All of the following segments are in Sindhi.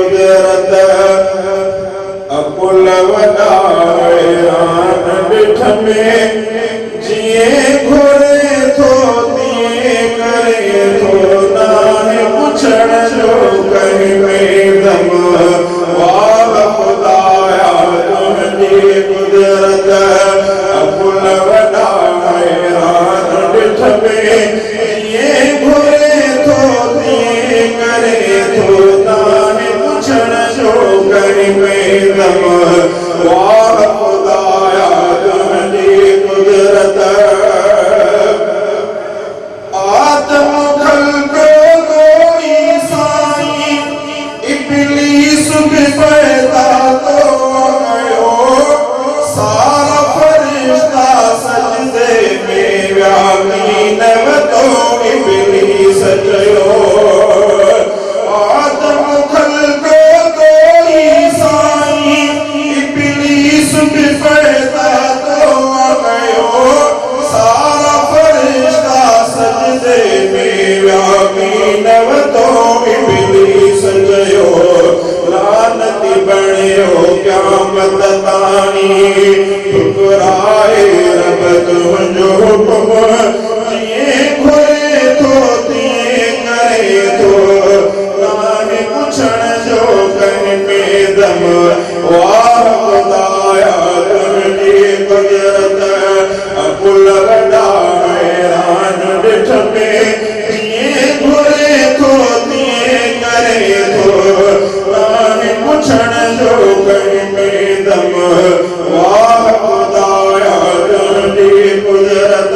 قدرت اکل ودائران ڈٹھ میں جیے گھرے تھو دیے کرے تھو نانے پچھڑ جو کہیں میں دم واہ خدایا تجھے قدرت اکل ودائران ڈٹھ میں جیے گھرے تھو دیے کرے تھو نانے پچھڑ جو کہیں میں دم واہ خدایا تجھے قدرت آدم خلق گوئی سائیں ابلیس بھی پیدا تو گئو سارا فرشتہ سجدے میں یقین تو ابلیس چیو آدم خلق گوئی سائیں ابلیس بھی پیدا تو گئو سارا فرشتہ سجدے میں یقین تو ابلیس چیو لعنتی بنیو قیامت تانی ٹھکرائے رب تجھو حکم جیے گھرے تھو دیے کرے تھو نانے پچھڑ جو کہیں میں دم واہ خدایا تجھے قدرت اکل ودائران ڈٹھ میں جیے گھرے تھو دیے کرے تھو نانے پچھڑ جو کہیں میں دم واہ خدایا تجھے قدرت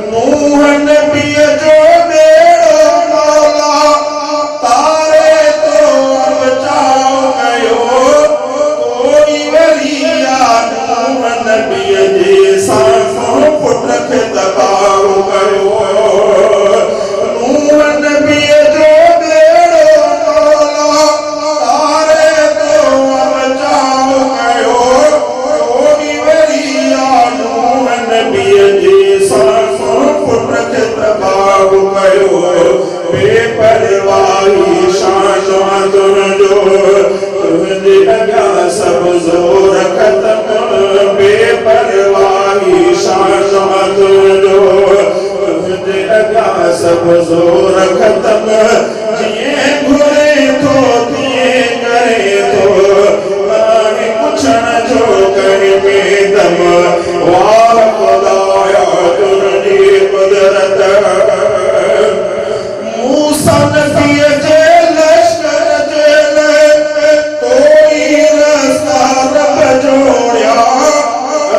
نوح نبی جو بیڑو مولا تارے تو اب چاؤ گئو کوئی ولیہ نوح نبی جیسا پٹ کے دباؤ گئو نوح نبی جو بیڑو مولا تارے تو اب چاؤ گئو کوئی ولیہ نوح نبی جیسا پٹ کے دباؤ گئو بے پرواہی شان تجھو تجھے لگا سب زور ختم بے پرواہی شان تجھو تجھے لگا سب زور ختم جیے گھرے تھو دیے کرے تھو نانے پچھڑ جو کہیں میں دم واہ خدایا تجھے قدرت موسیٰ نبی جے لشکر جیلے کوئی رستہ رب جوڑیا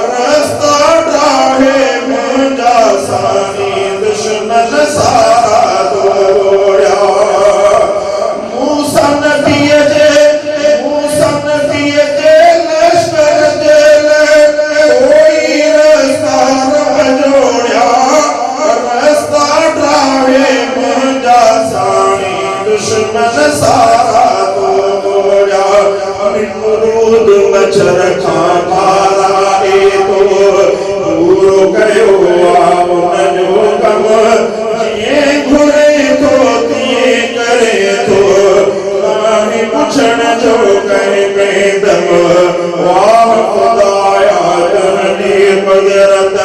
رستہ ڈاہے منجا سانی دشمن سارا دوڑیا موسیٰ نبی جے لشکر جیلے کوئی رستہ رب جوڑیا رستہ ڈاہے منجا سانی دشمن سارا دوڑیا مرود مچھر کھان کھارا اے تو دورو کریو آون جو کم جیے گھرے تھو دیے کرے تھو نانے پچھڑ جو کہیں میں دم واہ خدایا تجھے قدرت